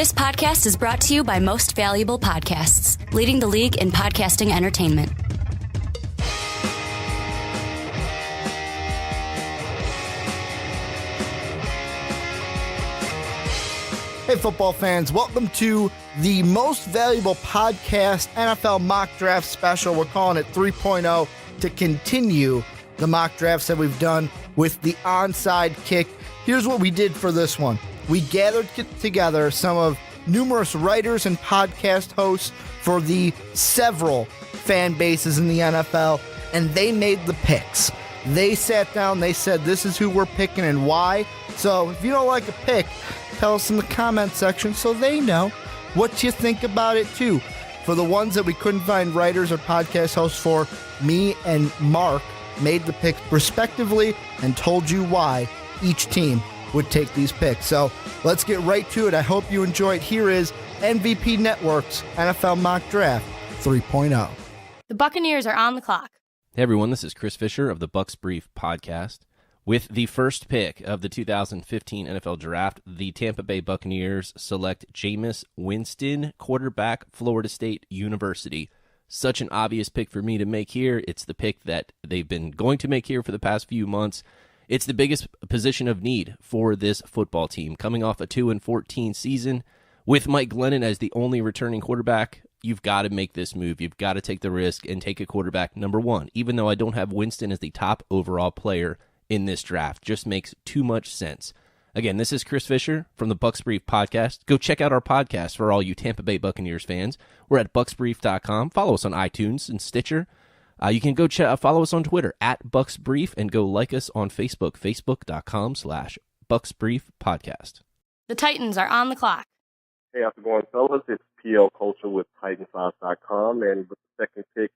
This podcast is brought to you by Most Valuable Podcasts, leading the league in podcasting entertainment. Hey, football fans, welcome to the Most Valuable Podcast NFL Mock Draft Special. We're calling it 3.0 to continue the mock drafts that we've done with the onside kick. Here's what we did for this one. We gathered together some of numerous writers and podcast hosts for the several fan bases in the NFL, and they made the picks. They sat down, they said, this is who we're picking and why. So if you don't like a pick, tell us in the comment section so they know what you think about it too. For the ones that we couldn't find writers or podcast hosts for, me and Mark made the picks respectively and told you why each team would take these picks. So let's get right to it. I hope you enjoy it. Here is MVP Network's NFL Mock Draft 3.0. The Buccaneers are on the clock. Hey everyone, this is Chris Fisher of the Bucs Brief podcast. With the first pick of the 2015 NFL Draft, the Tampa Bay Buccaneers select Jameis Winston, quarterback, Florida State University. Such an obvious pick for me to make here. It's the pick that they've been going to make here for the past few months. It's the biggest position of need for this football team. Coming off a 2-14 season with Mike Glennon as the only returning quarterback, you've got to make this move. You've got to take the risk and take a quarterback number one. Even though I don't have Winston as the top overall player in this draft, just makes too much sense. Again, this is Chris Fisher from the Bucs Brief podcast. Go check out our podcast for all you Tampa Bay Buccaneers fans. We're at bucsbrief.com. Follow us on iTunes and Stitcher. You can go follow us on Twitter at BucsBrief and go like us on Facebook, facebook.com/BucsBriefPodcast. The Titans are on the clock. Hey, how's it going, fellas? It's PL Culture with TitansSauce.com, and with the second pick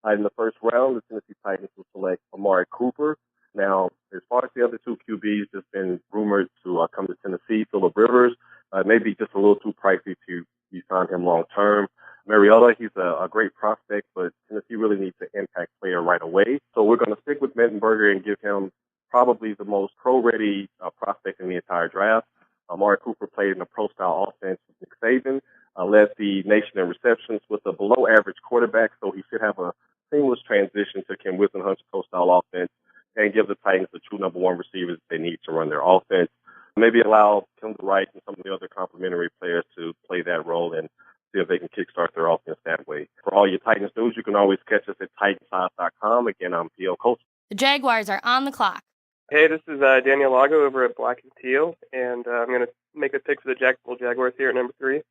in the first round, the Tennessee Titans will select Amari Cooper. Now, as far as the other two QBs, there's been rumored to come to Tennessee. Phillip Rivers, maybe just a little too pricey to be signed him long term. Mariota, he's a great prospect, but Tennessee really needs an impact player right away. So we're going to stick with Mettenberger and give him probably the most pro-ready prospect in the entire draft. Amari Cooper played in a pro-style offense with Nick Saban, led the nation in receptions with a below-average quarterback, so he should have a seamless transition to Ken Whisenhunt's pro-style offense and give the Titans the true number one receivers they need to run their offense. Maybe allow Tim Wright and some of the other complementary players to play that role and see if they can kickstart their offense that way. For all your Titans news, you can always catch us at TitansSauce.com. Again, I'm PL Coach. The Jaguars are on the clock. Hey, this is Daniel Lago over at Black and Teal, and I'm going to make a pick for the Jacksonville Jaguars here at number 3.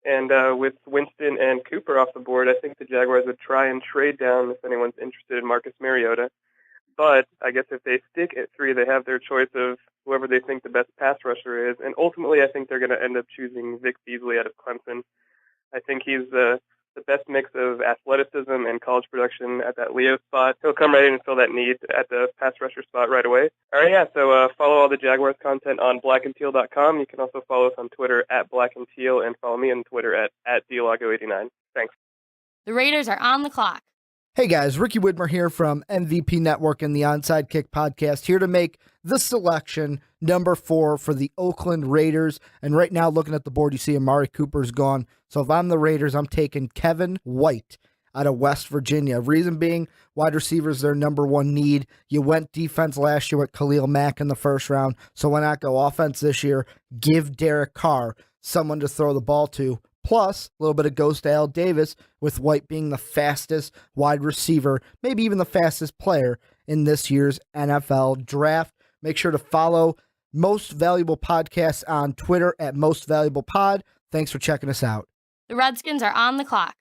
And with Winston and Cooper off the board, I think the Jaguars would try and trade down if anyone's interested in Marcus Mariota. But I guess if they stick at 3, they have their choice of whoever they think the best pass rusher is. And ultimately, I think they're going to end up choosing Vic Beasley out of Clemson. I think he's the best mix of athleticism and college production at that Leo spot. He'll come right in and fill that need at the pass rusher spot right away. All right, yeah, so follow all the Jaguars content on blackandteal.com. You can also follow us on Twitter at blackandteal and follow me on Twitter at dlago89. Thanks. The Raiders are on the clock. Hey guys, Ricky Widmer here from MVP Network and the Onside Kick podcast, here to make the selection number 4 for the Oakland Raiders. And right now, looking at the board, you see Amari Cooper's gone. So if I'm the Raiders, I'm taking Kevin White out of West Virginia. Reason being, wide receivers their number one need. You went defense last year with Khalil Mack in the first round, so why not go offense this year? Give Derek Carr someone to throw the ball to. Plus, a little bit of ghost Al Davis, with White being the fastest wide receiver, maybe even the fastest player in this year's NFL draft. Make sure to follow Most Valuable Podcasts on Twitter at Most Valuable Pod. Thanks for checking us out. The Redskins are on the clock.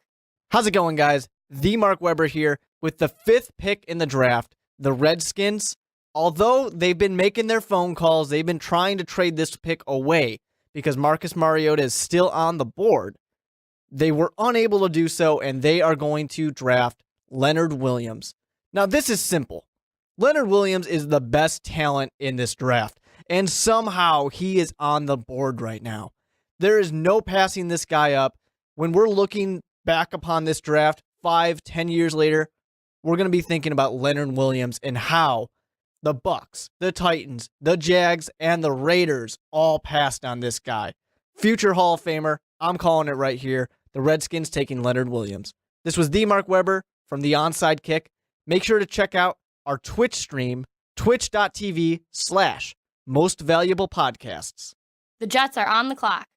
How's it going, guys? The Mark Weber here with the 5th pick in the draft. The Redskins, although they've been making their phone calls, they've been trying to trade this pick away because Marcus Mariota is still on the board. They were unable to do so, and they are going to draft Leonard Williams. Now, this is simple. Leonard Williams is the best talent in this draft, and somehow he is on the board right now. There is no passing this guy up. When we're looking back upon this draft 5-10 years later, we're going to be thinking about Leonard Williams and how the Bucs, the Titans, the Jags, and the Raiders all passed on this guy. future Hall of Famer. I'm calling it right here. The Redskins taking Leonard Williams. This was the Mark Weber from the Onside Kick. Make sure to check out our Twitch stream, twitch.tv/mostvaluablepodcasts. The Jets are on the clock.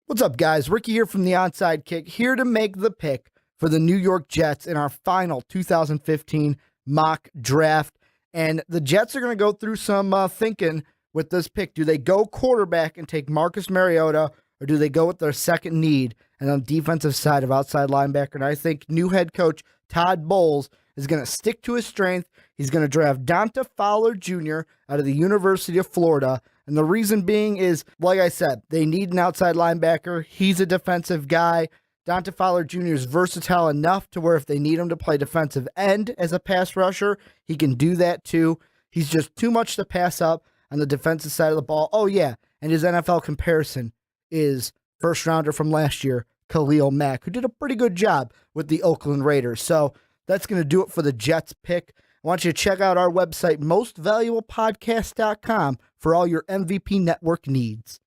What's up, guys? Ricky here from the Onside Kick, here to make the pick for the New York Jets in our final 2015 mock draft. And the Jets are going to go through some thinking with this pick. Do they go quarterback and take Marcus Mariota, or do they go with their second need and on the defensive side of outside linebacker? And I think new head coach Todd Bowles is going to stick to his strength. He's going to draft Donta Fowler Jr. out of the University of Florida. And the reason being is, like I said, they need an outside linebacker. He's a defensive guy. Donta Fowler Jr. is versatile enough to where if they need him to play defensive end as a pass rusher, he can do that too. He's just too much to pass up on the defensive side of the ball. Oh, yeah, and his NFL comparison is first rounder from last year, Khalil Mack, who did a pretty good job with the Oakland Raiders. So that's going to do it for the Jets pick. I want you to check out our website, mostvaluablepodcast.com, for all your MVP network needs.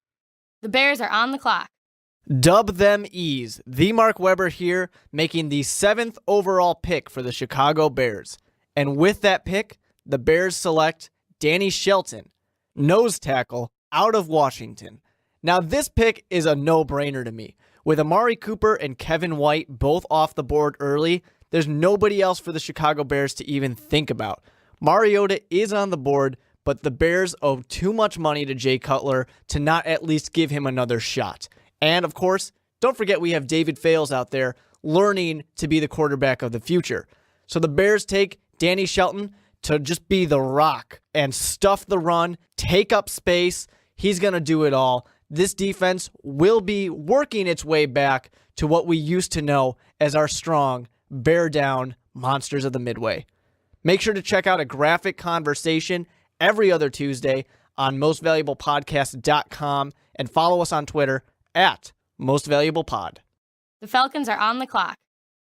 The Bears are on the clock. Dub them E's. The Mark Weber here, making the 7th overall pick for the Chicago Bears. And with that pick, the Bears select Danny Shelton, nose tackle, out of Washington. Now, this pick is a no-brainer to me. With Amari Cooper and Kevin White both off the board early, there's nobody else for the Chicago Bears to even think about. Mariota is on the board, but the Bears owe too much money to Jay Cutler to not at least give him another shot. And, of course, don't forget we have David Fales out there learning to be the quarterback of the future. So the Bears take Danny Shelton to just be the rock and stuff the run, take up space. He's going to do it all. This defense will be working its way back to what we used to know as our strong, bear down monsters of the Midway. Make sure to check out a graphic conversation every other Tuesday on mostvaluablepodcast.com and follow us on Twitter at mostvaluablepod. The Falcons are on the clock.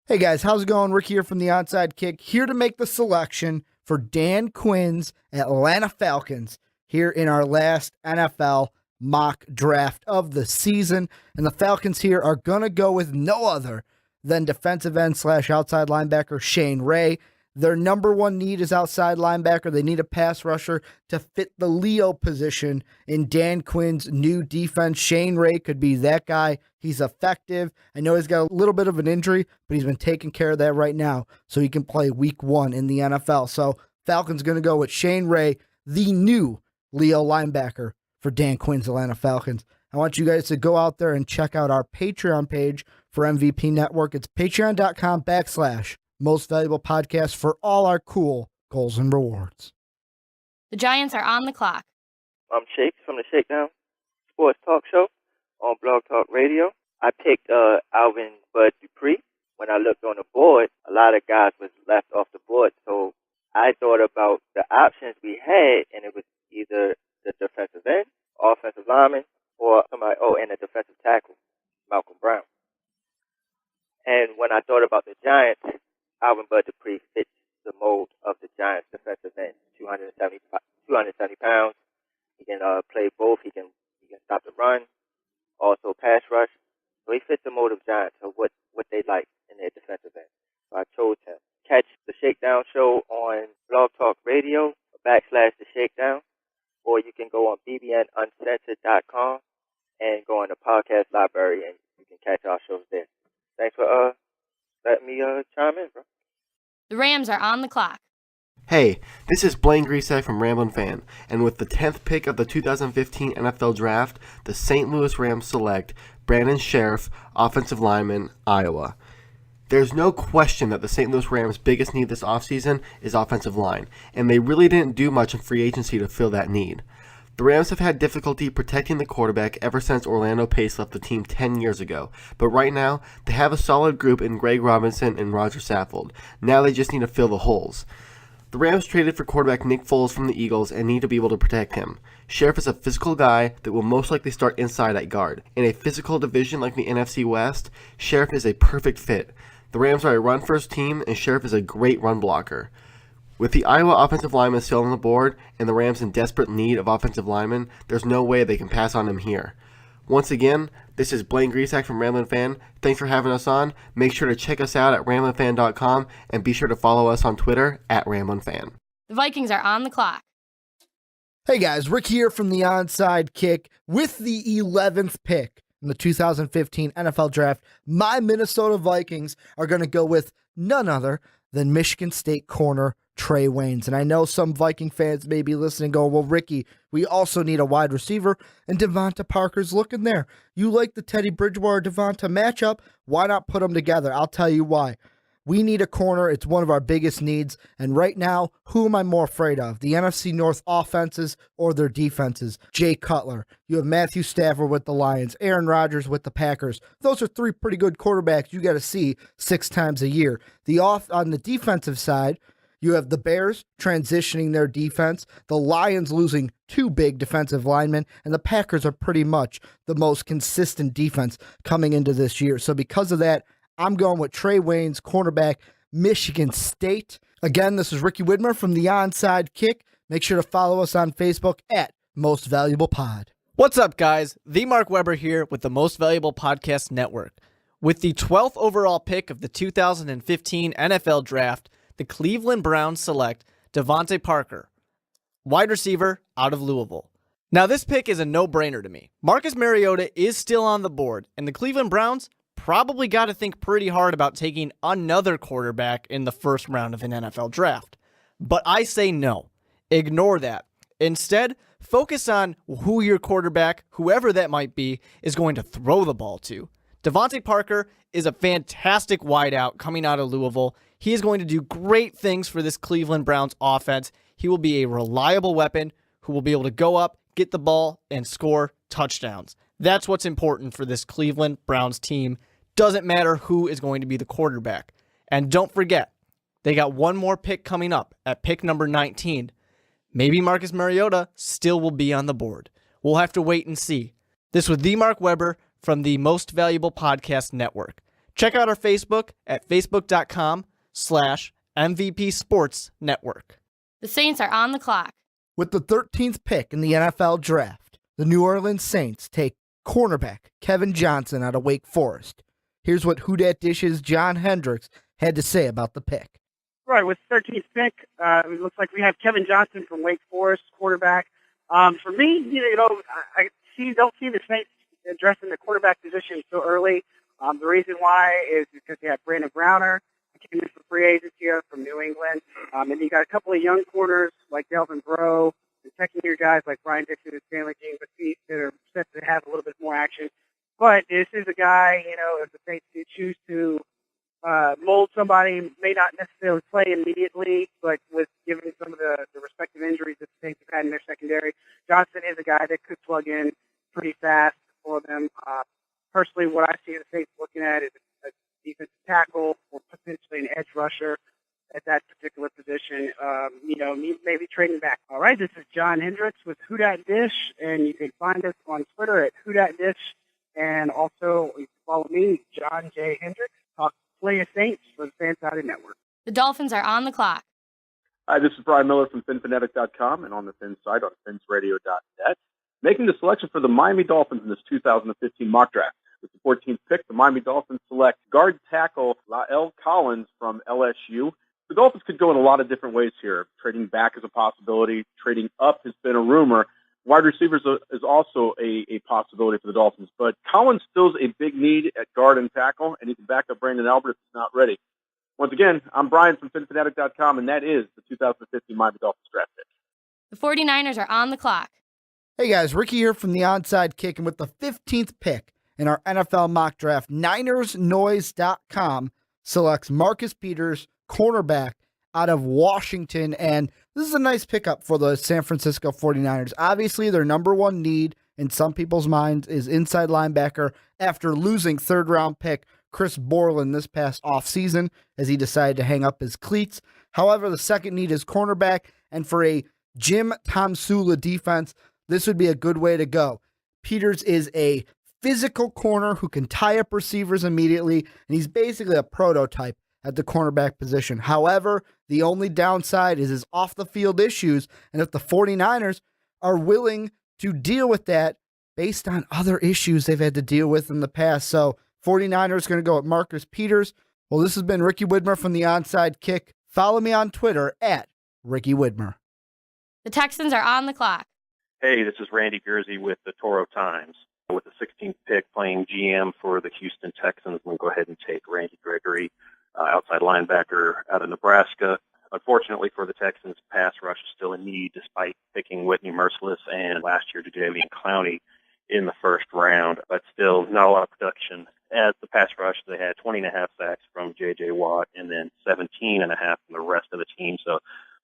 Hey guys, how's it going? Rick here from the Onside Kick, here to make the selection for Dan Quinn's Atlanta Falcons here in our last NFL mock draft of the season. And the Falcons here are going to go with no other than defensive end / outside linebacker Shane Ray. Their number one need is outside linebacker. They need a pass rusher to fit the Leo position in Dan Quinn's new defense. Shane Ray could be that guy. He's effective. I know he's got a little bit of an injury, but he's been taking care of that right now so he can play week 1 in the NFL. So Falcons going to go with Shane Ray, the new Leo linebacker for Dan Quinn's Atlanta Falcons. I want you guys to go out there and check out our Patreon page for MVP Network. It's patreon.com/Most Valuable Podcast for all our cool goals and rewards. The Giants are on the clock. I'm Shakes from the Shakedown Sports Talk Show on Blog Talk Radio. I picked Alvin Bud Dupree. When I looked on the board, a lot of guys was left off the board, so I thought about the options we had, and it was either the defensive end, offensive lineman, or somebody, and a defensive tackle, Malcolm Brown. And when I thought about the Giants, Alvin Bud Dupree fits the mold of the Giants defensive end, 270 pounds. He can play both. He can stop the run, also pass rush. So he fits the mold of Giants of what they like in their defensive end. So I chose him. Catch the Shakedown Show on Blog Talk Radio /The Shakedown, or you can go on bbnuncensored.com and go on the podcast library and you can catch our shows there. Thanks for letting me chime in, bro. The Rams are on the clock. Hey, this is Blaine Griesek from Ramblin' Fan, and with the 10th pick of the 2015 NFL Draft, the St. Louis Rams select Brandon Sheriff, offensive lineman, Iowa. There's no question that the St. Louis Rams' biggest need this offseason is offensive line, and they really didn't do much in free agency to fill that need. The Rams have had difficulty protecting the quarterback ever since Orlando Pace left the team 10 years ago, but right now, they have a solid group in Greg Robinson and Roger Saffold. Now they just need to fill the holes. The Rams traded for quarterback Nick Foles from the Eagles and need to be able to protect him. Sheriff is a physical guy that will most likely start inside at guard. In a physical division like the NFC West, Sheriff is a perfect fit. The Rams are a run-first team, and Sheriff is a great run blocker. With the Iowa offensive lineman still on the board and the Rams in desperate need of offensive linemen, there's no way they can pass on him here. Once again, this is Blaine Grisak from Ramblin' Fan. Thanks for having us on. Make sure to check us out at ramblinfan.com and be sure to follow us on Twitter at ramblinfan. The Vikings are on the clock. Hey guys, Rick here from the Onside Kick with the 11th pick in the 2015 NFL Draft. My Minnesota Vikings are going to go with none other than Michigan State corner Trey Waynes. And I know some Viking fans may be listening going, well, Ricky, we also need a wide receiver, and Devonta Parker's looking there. You like the Teddy Bridgewater-Devonta matchup? Why not put them together? I'll tell you why. We need a corner. It's one of our biggest needs. And right now, who am I more afraid of? The NFC North offenses or their defenses? Jay Cutler. You have Matthew Stafford with the Lions, Aaron Rodgers with the Packers. Those are three pretty good quarterbacks you got to see 6 times a year. On the defensive side, you have the Bears transitioning their defense, the Lions losing 2 big defensive linemen, and the Packers are pretty much the most consistent defense coming into this year. So because of that, I'm going with Trey Waynes, cornerback, Michigan State. Again, this is Ricky Widmer from the Onside Kick. Make sure to follow us on Facebook at Most Valuable Pod. What's up, guys? The Mark Weber here with the Most Valuable Podcast Network. With the 12th overall pick of the 2015 NFL Draft, the Cleveland Browns select Devontae Parker, wide receiver out of Louisville. Now, this pick is a no-brainer to me. Marcus Mariota is still on the board, and the Cleveland Browns probably got to think pretty hard about taking another quarterback in the first round of an NFL draft. But I say no. Ignore that. Instead, focus on who your quarterback, whoever that might be, is going to throw the ball to. Devontae Parker is a fantastic wideout coming out of Louisville. He is going to do great things for this Cleveland Browns offense. He will be a reliable weapon who will be able to go up, get the ball, and score touchdowns. That's what's important for this Cleveland Browns team. Doesn't matter who is going to be the quarterback. And don't forget, they got one more pick coming up at pick number 19. Maybe Marcus Mariota still will be on the board. We'll have to wait and see. This was the Mark Weber from the Most Valuable Podcast Network. Check out our Facebook at facebook.com/MVP Sports Network. The Saints are on the clock. With the 13th pick in the NFL Draft, the New Orleans Saints take cornerback Kevin Johnson out of Wake Forest. Here's what Who Dat Dish's John Hendricks had to say about the pick. Right, with 13th pick, it looks like we have Kevin Johnson from Wake Forest, quarterback. For me, I don't see the Saints addressing the quarterback position so early. The reason why is because you have Brandon Browner, who came in for free agency from New England, and you got a couple of young corners like Delvin Breaux, and second-year guys like Brian Dixon and Stanley Jean-Baptiste that are set to have a little bit more action. But this is a guy, if the Saints do choose to mold somebody, may not necessarily play immediately, but with given some of the respective injuries that the Saints have had in their secondary, Johnson is a guy that could plug in pretty fast for them. Personally, what I see the Saints looking at is a defensive tackle or potentially an edge rusher at that particular position, maybe trading back. All right, this is John Hendricks with Who Dat Dish, and you can find us on Twitter at Who Dat Dish, and also you can follow me, John J. Hendricks, talk Play a Saints for the Fansided Network. The Dolphins are on the clock. Hi, this is Brian Miller from FinFanatic.com and on the Fin site on FinsRadio.net. Making the selection for the Miami Dolphins in this 2015 mock draft. With the 14th pick, the Miami Dolphins select guard tackle La'el Collins from LSU. The Dolphins could go in a lot of different ways here. Trading back is a possibility. Trading up has been a rumor. Wide receivers is also a possibility for the Dolphins. But Collins fills a big need at guard and tackle, and he can back up Brandon Albert if he's not ready. Once again, I'm Brian from FinFanatic.com, and that is the 2015 Miami Dolphins draft pick. The 49ers are on the clock. Hey guys, Ricky here from the Onside Kick, and with the 15th pick in our NFL mock draft, NinersNoise.com selects Marcus Peters, cornerback out of Washington, and this is a nice pickup for the San Francisco 49ers. Obviously, their number one need in some people's minds is inside linebacker after losing third-round pick Chris Borland this past offseason as he decided to hang up his cleats. However, the second need is cornerback, and for a Jim Tomsula defense, this would be a good way to go. Peters is a physical corner who can tie up receivers immediately, and he's basically a prototype at the cornerback position. However, the only downside is his off-the-field issues, and if the 49ers are willing to deal with that, based on other issues they've had to deal with in the past. So 49ers going to go with Marcus Peters. Well, this has been Ricky Widmer from the Onside Kick. Follow me on Twitter at Ricky Widmer. The Texans are on the clock. Hey, this is Randy Gersey with the Toro Times. With the 16th pick, playing GM for the Houston Texans, we'll go ahead and take Randy Gregory, outside linebacker out of Nebraska. Unfortunately for the Texans, pass rush is still in need despite picking Whitney Merciless and last year Jadeveon Clowney in the first round, but still not a lot of production. As the pass rush, they had 20.5 sacks from J.J. Watt and then 17.5 from the rest of the team. So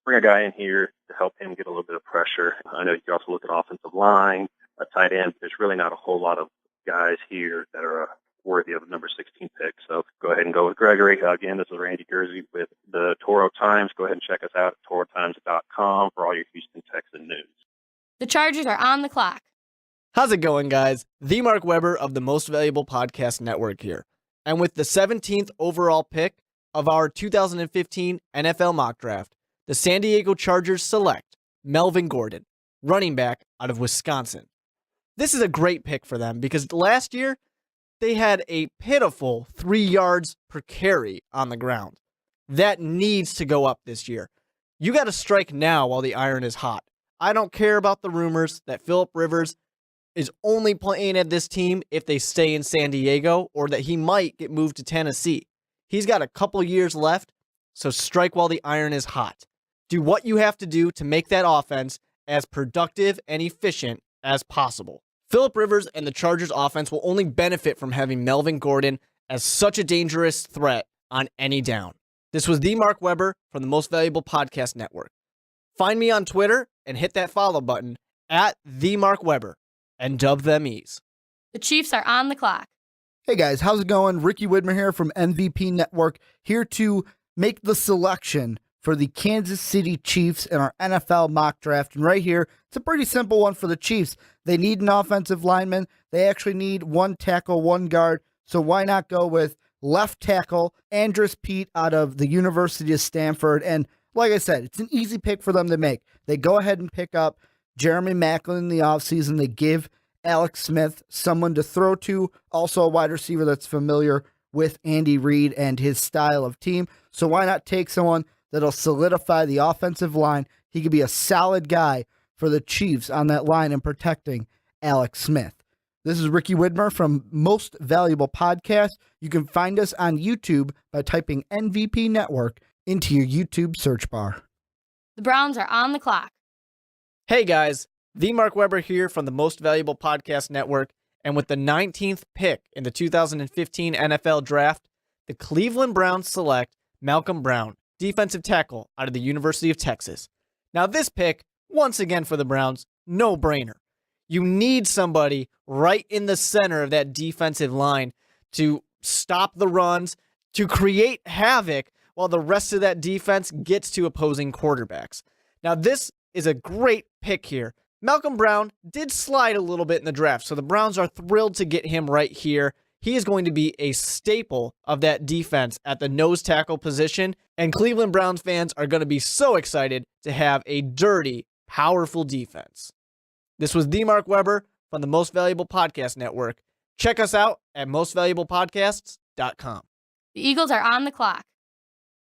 bring a guy in here to help him get a little bit of pressure. I know you can also look at offensive line, a tight end. There's really not a whole lot of guys here that are worthy of a number 16 pick. So go ahead and go with Gregory. Again, this is Randy Gersey with the Toro Times. Go ahead and check us out at torotimes.com for all your Houston Texan news. The Chargers are on the clock. How's it going, guys? The Mark Weber of the Most Valuable Podcast Network here. And with the 17th overall pick of our 2015 NFL mock draft, the San Diego Chargers select Melvin Gordon, running back out of Wisconsin. This is a great pick for them because last year they had a pitiful 3 yards per carry on the ground. That needs to go up this year. You got to strike now while the iron is hot. I don't care about the rumors that Phillip Rivers is only playing at this team if they stay in San Diego or that he might get moved to Tennessee. He's got a couple years left, so strike while the iron is hot. Do what you have to do to make that offense as productive and efficient as possible. Phillip Rivers and the Chargers offense will only benefit from having Melvin Gordon as such a dangerous threat on any down. This was the Mark Weber from the Most Valuable Podcast Network. Find me on Twitter and hit that follow button at the Mark Weber and dub them ease. The Chiefs are on the clock. Hey guys, how's it going? Ricky Widmer here from MVP Network, here to make the selection for the Kansas City Chiefs in our NFL mock draft. And right here, it's a pretty simple one for the Chiefs. They need an offensive lineman. They actually need one tackle, one guard. So why not go with left tackle Andres Pete out of the University of Stanford? And like I said, it's an easy pick for them to make. They go ahead and pick up Jeremy Maclin in the offseason. They give Alex Smith someone to throw to, also a wide receiver that's familiar with Andy Reid and his style of team. So why not take someone that'll solidify the offensive line? He could be a solid guy for the Chiefs on that line and protecting Alex Smith. This is Ricky Widmer from Most Valuable Podcast. You can find us on YouTube by typing MVP Network into your YouTube search bar. The Browns are on the clock. Hey guys, the Mark Weber here from the Most Valuable Podcast Network, and with the 19th pick in the 2015 NFL Draft, the Cleveland Browns select Malcolm Brown, defensive tackle out of the University of Texas. Now this pick, once again for the Browns, no-brainer. You need somebody right in the center of that defensive line to stop the runs, to create havoc while the rest of that defense gets to opposing quarterbacks. Now this is a great pick here. Malcolm Brown did slide a little bit in the draft, so the Browns are thrilled to get him right here. He is going to be a staple of that defense at the nose tackle position, and Cleveland Browns fans are going to be so excited to have a dirty, powerful defense. This was the Mark Weber from the Most Valuable Podcast Network. Check us out at mostvaluablepodcasts.com. The Eagles are on the clock.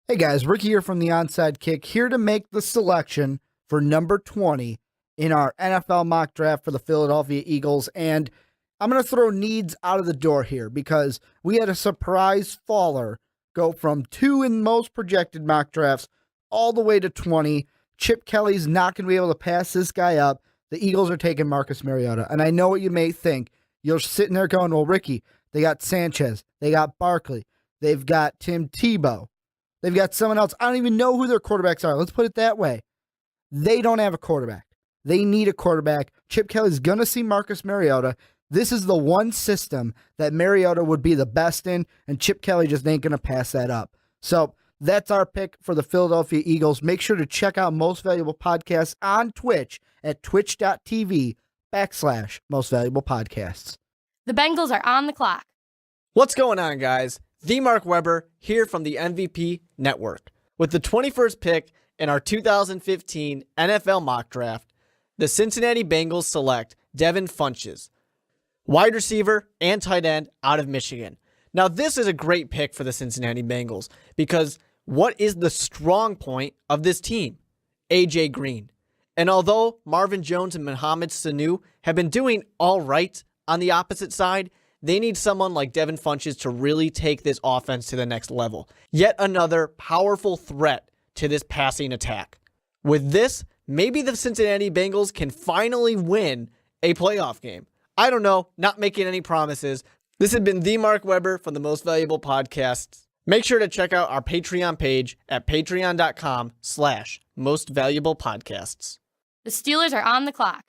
Hey guys, Ricky here from the Onside Kick, here to make the selection for number 20 in our NFL mock draft for the Philadelphia Eagles. And I'm going to throw needs out of the door here because we had a surprise faller go from 2 in most projected mock drafts all the way to 20. Chip Kelly's not going to be able to pass this guy up. The Eagles are taking Marcus Mariota. And I know what you may think. You're sitting there going, well, Ricky, they got Sanchez. They got Barkley. They've got Tim Tebow. They've got someone else. I don't even know who their quarterbacks are. Let's put it that way. They don't have a quarterback. They need a quarterback. Chip Kelly's going to see Marcus Mariota. This is the one system that Mariota would be the best in, and Chip Kelly just ain't going to pass that up. So that's our pick for the Philadelphia Eagles. Make sure to check out Most Valuable Podcasts on Twitch at twitch.tv/Most Valuable Podcasts. The Bengals are on the clock. What's going on, guys? The Mark Weber here from the MVP Network. With the 21st pick in our 2015 NFL mock draft, the Cincinnati Bengals select Devin Funchess, wide receiver and tight end out of Michigan. Now, this is a great pick for the Cincinnati Bengals because what is the strong point of this team? A.J. Green. And although Marvin Jones and Mohamed Sanu have been doing all right on the opposite side, they need someone like Devin Funchess to really take this offense to the next level. Yet another powerful threat to this passing attack. With this, maybe the Cincinnati Bengals can finally win a playoff game. I don't know, not making any promises. This has been the Mark Weber from the Most Valuable Podcasts. Make sure to check out our Patreon page at patreon.com/mostvaluablepodcasts. The Steelers are on the clock.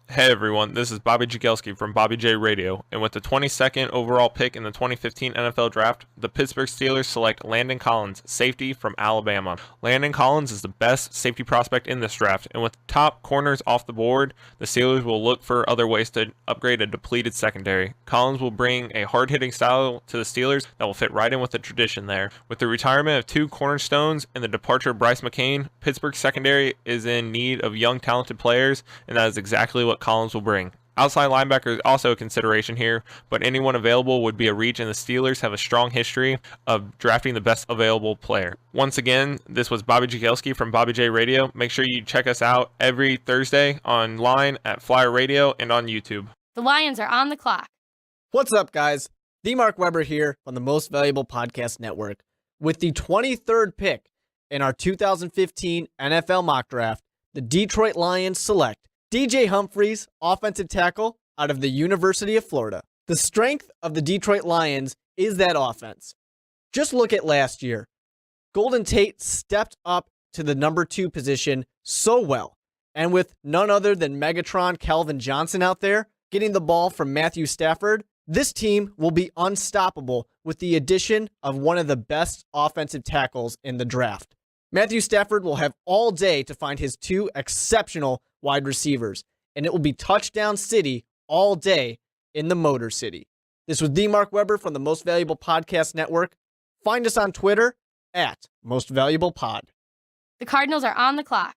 Hey everyone, this is Bobby Jagielski from Bobby J Radio, and with the 22nd overall pick in the 2015 NFL Draft, the Pittsburgh Steelers select Landon Collins, safety from Alabama. Landon Collins is the best safety prospect in this draft, and with top corners off the board, the Steelers will look for other ways to upgrade a depleted secondary. Collins will bring a hard-hitting style to the Steelers that will fit right in with the tradition there. With the retirement of two cornerstones and the departure of Bryce McCain, Pittsburgh's secondary is in need of young, talented players, and that is exactly what Collins will bring. Outside linebacker is also a consideration here, but anyone available would be a reach, and the Steelers have a strong history of drafting the best available player. Once again, this was Bobby Jagielski from Bobby J Radio. Make sure you check us out every Thursday online at Flyer Radio and on YouTube. The Lions are on the clock. What's up, guys? The Mark Weber here on the Most Valuable Podcast Network. With the 23rd pick in our 2015 NFL Mock Draft, the Detroit Lions select DJ Humphries, offensive tackle out of the University of Florida. The strength of the Detroit Lions is that offense. Just look at last year. Golden Tate stepped up to the number 2 position so well. And with none other than Megatron Calvin Johnson out there getting the ball from Matthew Stafford, this team will be unstoppable with the addition of one of the best offensive tackles in the draft. Matthew Stafford will have all day to find his 2 exceptional wide receivers, and it will be touchdown city all day in the Motor City. This was the Mark Weber from the Most Valuable Podcast Network. Find us on Twitter at Most Valuable Pod. The Cardinals are on the clock.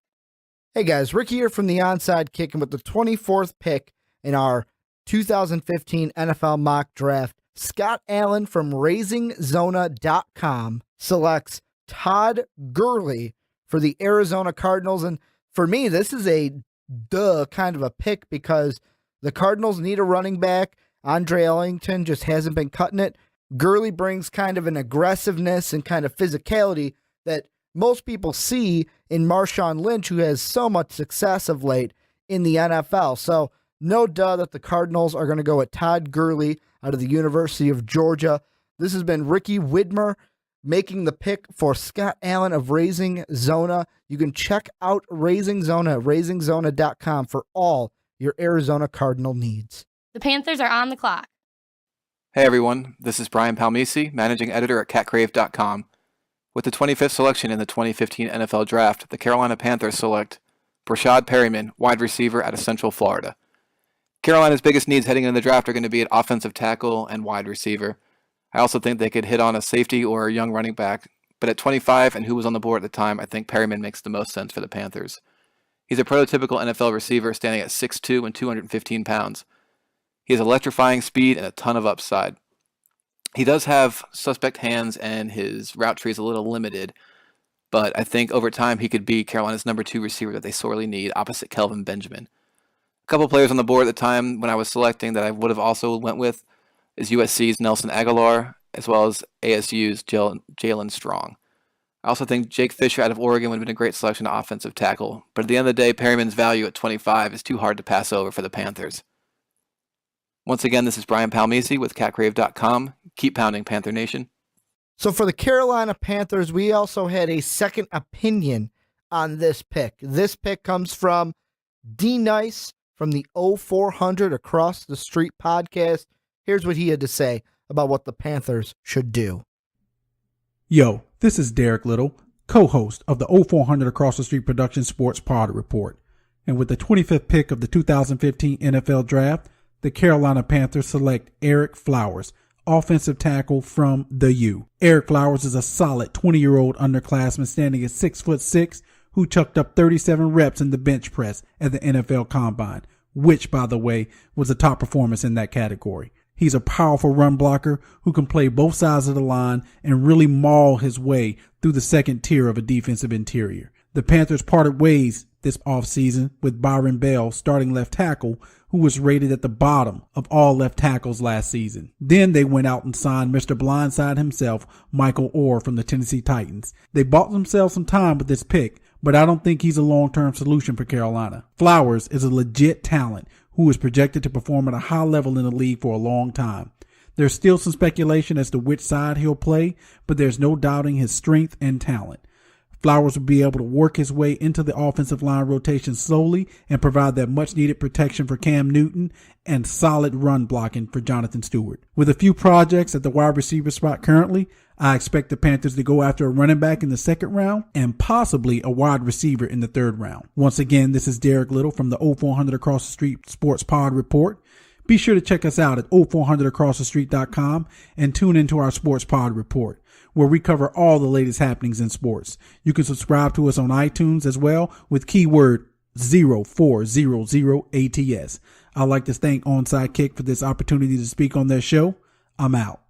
Hey guys, Ricky here from the Onside Kick, and with the 24th pick in our 2015 NFL Mock Draft, Scott Allen from RaisingZona.com selects Todd Gurley for the Arizona Cardinals. And for me, this is a kind of a pick because the Cardinals need a running back. Andre Ellington just hasn't been cutting it. Gurley brings kind of an aggressiveness and kind of physicality that most people see in Marshawn Lynch, who has so much success of late in the NFL. So no duh that the Cardinals are going to go at Todd Gurley out of the University of Georgia. This has been Ricky Widmer making the pick for Scott Allen of Raising Zona. You can check out Raising Zona at RaisingZona.com for all your Arizona Cardinal needs. The Panthers are on the clock. Hey everyone, this is Brian Palmisi, managing editor at CatCrave.com. With the 25th selection in the 2015 NFL Draft, the Carolina Panthers select Brashad Perryman, wide receiver out of Central Florida. Carolina's biggest needs heading into the draft are going to be at offensive tackle and wide receiver. I also think they could hit on a safety or a young running back, but at 25 and who was on the board at the time, I think Perryman makes the most sense for the Panthers. He's a prototypical NFL receiver standing at 6'2" and 215 pounds. He has electrifying speed and a ton of upside. He does have suspect hands and his route tree is a little limited, but I think over time he could be Carolina's number 2 receiver that they sorely need opposite Kelvin Benjamin. A couple players on the board at the time when I was selecting that I would have also went with is USC's Nelson Aguilar, as well as ASU's Jalen Strong. I also think Jake Fisher out of Oregon would have been a great selection to offensive tackle, but at the end of the day, Perryman's value at 25 is too hard to pass over for the Panthers. Once again, this is Brian Palmisi with CatCrave.com. Keep pounding, Panther Nation. So for the Carolina Panthers, we also had a second opinion on this pick. This pick comes from D Nice from the 0400 Across the Street podcast. Here's what he had to say about what the Panthers should do. Yo, this is Derek Little, co-host of the 0400 Across the Street Production Sports Pod Report. And with the 25th pick of the 2015 NFL Draft, the Carolina Panthers select Eric Flowers, offensive tackle from the U. Eric Flowers is a solid 20-year-old underclassman standing at 6'6", who chucked up 37 reps in the bench press at the NFL Combine, which, by the way, was a top performance in that category. He's a powerful run blocker who can play both sides of the line and really maul his way through the second tier of a defensive interior. The Panthers parted ways this offseason with Byron Bell, starting left tackle, who was rated at the bottom of all left tackles last season. Then they went out and signed Mr. Blindside himself, Michael Orr from the Tennessee Titans. They bought themselves some time with this pick, but I don't think he's a long-term solution for Carolina. Flowers is a legit talent who is projected to perform at a high level in the league for a long time. There's still some speculation as to which side he'll play, but there's no doubting his strength and talent. Flowers will be able to work his way into the offensive line rotation slowly and provide that much needed protection for Cam Newton and solid run blocking for Jonathan Stewart. With a few projects at the wide receiver spot currently, I expect the Panthers to go after a running back in the second round and possibly a wide receiver in the third round. Once again, this is Derek Little from the 0400 Across the Street Sports Pod Report. Be sure to check us out at 0400acrossthestreet.com and tune into our Sports Pod Report, where we cover all the latest happenings in sports. You can subscribe to us on iTunes as well with keyword 0400ATS. I'd like to thank Onside Kick for this opportunity to speak on their show. I'm out.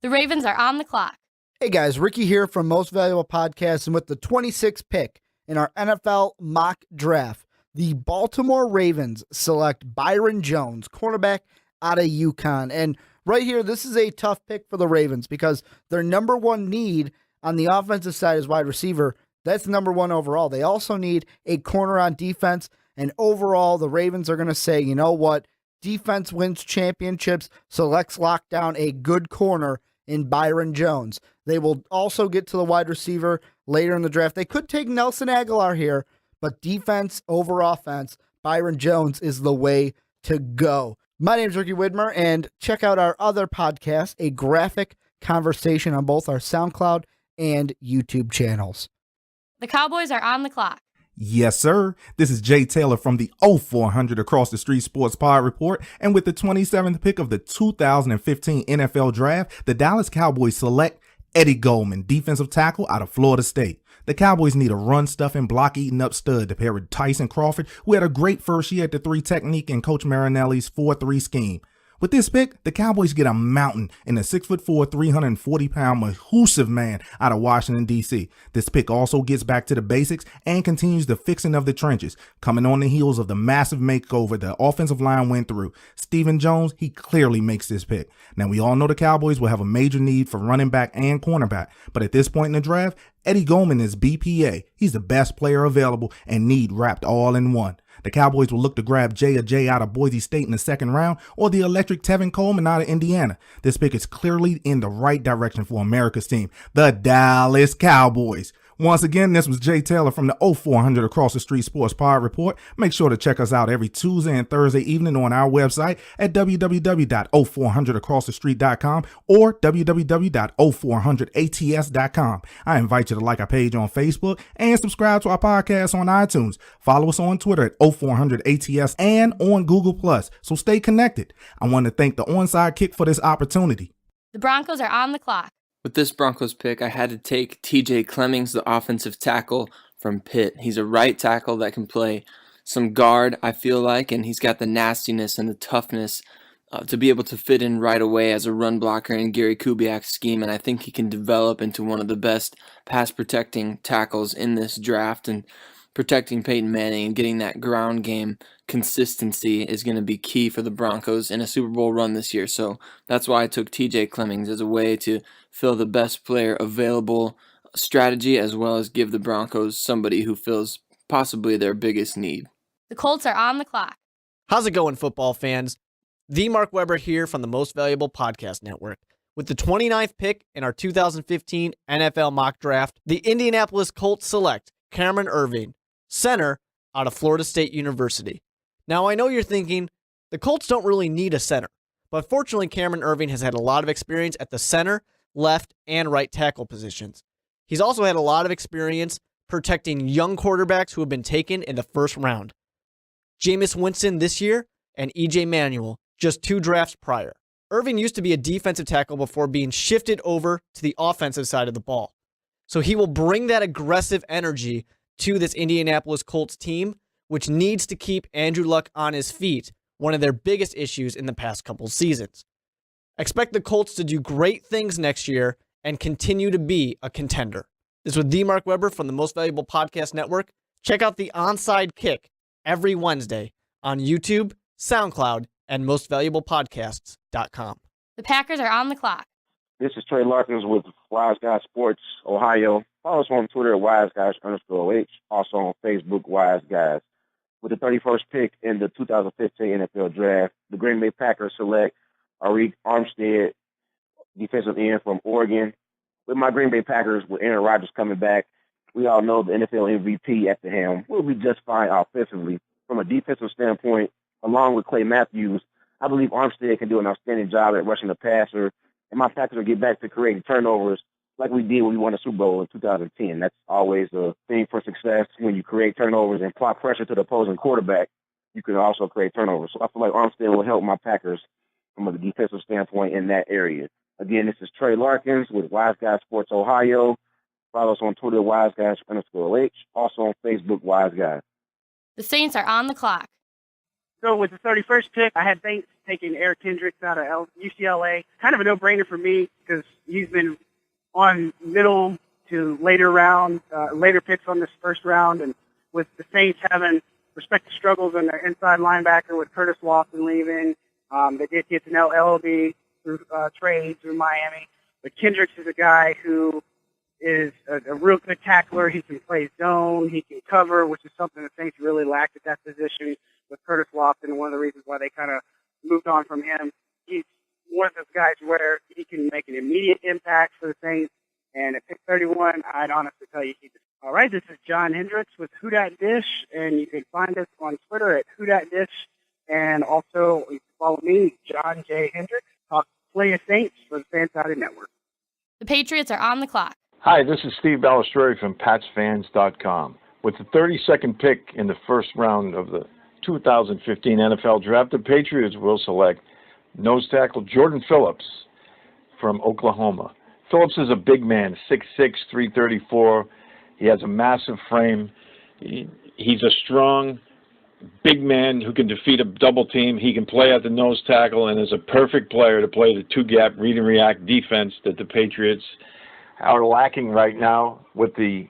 The Ravens are on the clock. Hey guys, Ricky here from Most Valuable Podcast, and with the 26th pick in our NFL mock draft, the Baltimore Ravens select Byron Jones, cornerback out of UConn. And right here, this is a tough pick for the Ravens because their number one need on the offensive side is wide receiver. That's number one overall. They also need a corner on defense. And overall, the Ravens are going to say, you know what? Defense wins championships, so let's lock down a good corner in Byron Jones. They will also get to the wide receiver later in the draft. They could take Nelson Aguilar here, but defense over offense, Byron Jones is the way to go. My name is Ricky Widmer, and check out our other podcast, A Graphic Conversation, on both our SoundCloud and YouTube channels. The Cowboys are on the clock. Yes, sir. This is Jay Taylor from the 0400 Across the Street Sports Pod Report. And with the 27th pick of the 2015 NFL Draft, the Dallas Cowboys select Eddie Goldman, defensive tackle out of Florida State. The Cowboys need a run-stuffing, block-eating-up stud to pair with Tyson Crawford, who had a great first year at the 3 technique and Coach Marinelli's 4-3 scheme. With this pick, the Cowboys get a mountain in a 6'4", 340-pound mahoosive man out of Washington, D.C. This pick also gets back to the basics and continues the fixing of the trenches, coming on the heels of the massive makeover the offensive line went through. Stephen Jones, he clearly makes this pick. Now, we all know the Cowboys will have a major need for running back and cornerback, but at this point in the draft, Eddie Goldman is BPA. He's the best player available and need wrapped all in one. The Cowboys will look to grab Jay out of Boise State in the second round or the electric Tevin Coleman out of Indiana. This pick is clearly in the right direction for America's team, the Dallas Cowboys. Once again, this was Jay Taylor from the 0400 Across the Street Sports Pod Report. Make sure to check us out every Tuesday and Thursday evening on our website at www.0400acrossthestreet.com or www.0400ats.com. I invite you to like our page on Facebook and subscribe to our podcast on iTunes. Follow us on Twitter at 0400ATS and on Google+. So stay connected. I want to thank the Onside Kick for this opportunity. The Broncos are on the clock. With this Broncos pick, I had to take TJ Clemmings, the offensive tackle from Pitt. He's a right tackle that can play some guard, I feel like, and he's got the nastiness and the toughness to be able to fit in right away as a run blocker in Gary Kubiak's scheme, and I think he can develop into one of the best pass-protecting tackles in this draft, and protecting Peyton Manning and getting that ground game consistency is going to be key for the Broncos in a Super Bowl run this year. So that's why I took TJ Clemmings as a way to fill the best player available strategy, as well as give the Broncos somebody who fills possibly their biggest need. The Colts are on the clock. How's it going, football fans? The Mark Weber here from the Most Valuable Podcast Network. With the 29th pick in our 2015 NFL mock draft, the Indianapolis Colts select Cameron Erving, center out of Florida State University. Now, I know you're thinking, the Colts don't really need a center, but fortunately, Cameron Erving has had a lot of experience at the center, left, and right tackle positions. He's also had a lot of experience protecting young quarterbacks who have been taken in the first round. Jameis Winston this year and E.J. Manuel just 2 drafts prior. Erving used to be a defensive tackle before being shifted over to the offensive side of the ball. So he will bring that aggressive energy to this Indianapolis Colts team which needs to keep Andrew Luck on his feet, one of their biggest issues in the past couple seasons. Expect the Colts to do great things next year and continue to be a contender. This was the Mark Weber from the Most Valuable Podcast Network. Check out the Onside Kick every Wednesday on YouTube, SoundCloud, and mostvaluablepodcasts.com. The Packers are on the clock. This is Trey Larkins with Wise Guys Sports, Ohio. Follow us on Twitter at WiseGuys_OH. Also on Facebook, Wise Guys. With the 31st pick in the 2015 NFL Draft, the Green Bay Packers select Arik Armstead, defensive end from Oregon. With my Green Bay Packers, with Aaron Rodgers coming back, we all know the NFL MVP at the helm will be just fine offensively. From a defensive standpoint, along with Clay Matthews, I believe Armstead can do an outstanding job at rushing the passer, and my Packers will get back to creating turnovers like we did when we won the Super Bowl in 2010. That's always a thing for success. When you create turnovers and apply pressure to the opposing quarterback, you can also create turnovers. So I feel like Armstead will help my Packers from a defensive standpoint in that area. Again, this is Trey Larkins with Wise Guys Sports Ohio. Follow us on Twitter, WiseGuys_OH. Also on Facebook, Wise Guys. The Saints are on the clock. So with the 31st pick, I had Saints taking Eric Kendricks out of UCLA. Kind of a no-brainer for me because he's been on middle to later picks on this first round. And with the Saints having respective struggles in their inside linebacker with Curtis Lawson leaving, they did get to know LLB through trade through Miami. But Kendricks is a guy who is a real good tackler. He can play zone. He can cover, which is something the Saints really lacked at that position with Curtis Lawson. One of the reasons why they kind of moved on from him. He's one of those guys where he can make an immediate impact for the Saints. And at pick 31, I'd honestly tell you he's. All right, this is John Hendricks with Who Dat Dish, and you can find us on Twitter at Who Dat Dish. And also, you can follow me, John J. Hendricks, talk Play of Saints for the Fansided Network. The Patriots are on the clock. Hi, this is Steve Balistreri from PatsFans.com. With the 32nd pick in the first round of the 2015 NFL Draft, the Patriots will select nose tackle Jordan Phillips from Oklahoma. Phillips is a big man, 6'6", 334. He has a massive frame. He's a strong, big man who can defeat a double team. He can play at the nose tackle and is a perfect player to play the two-gap read and react defense that the Patriots are lacking right now with the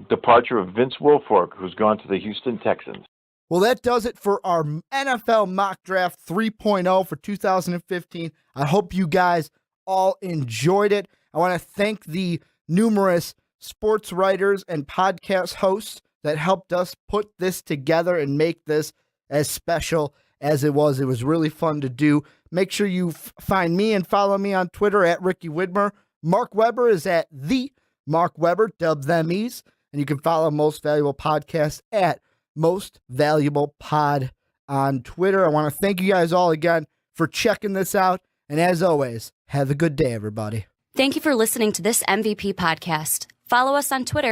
departure of Vince Wilfork, who's gone to the Houston Texans. Well, that does it for our NFL Mock Draft 3.0 for 2015. I hope you guys all enjoyed it. I want to thank the numerous sports writers and podcast hosts that helped us put this together and make this as special as it was. It was really fun to do. Make sure you find me and follow me on Twitter at Ricky Widmer. Mark Weber is at the Mark Weber, dub them E's. And you can follow Most Valuable Podcast at Most Valuable Pod on Twitter. I want to thank you guys all again for checking this out. And as always, have a good day, everybody. Thank you for listening to this MVP podcast. Follow us on Twitter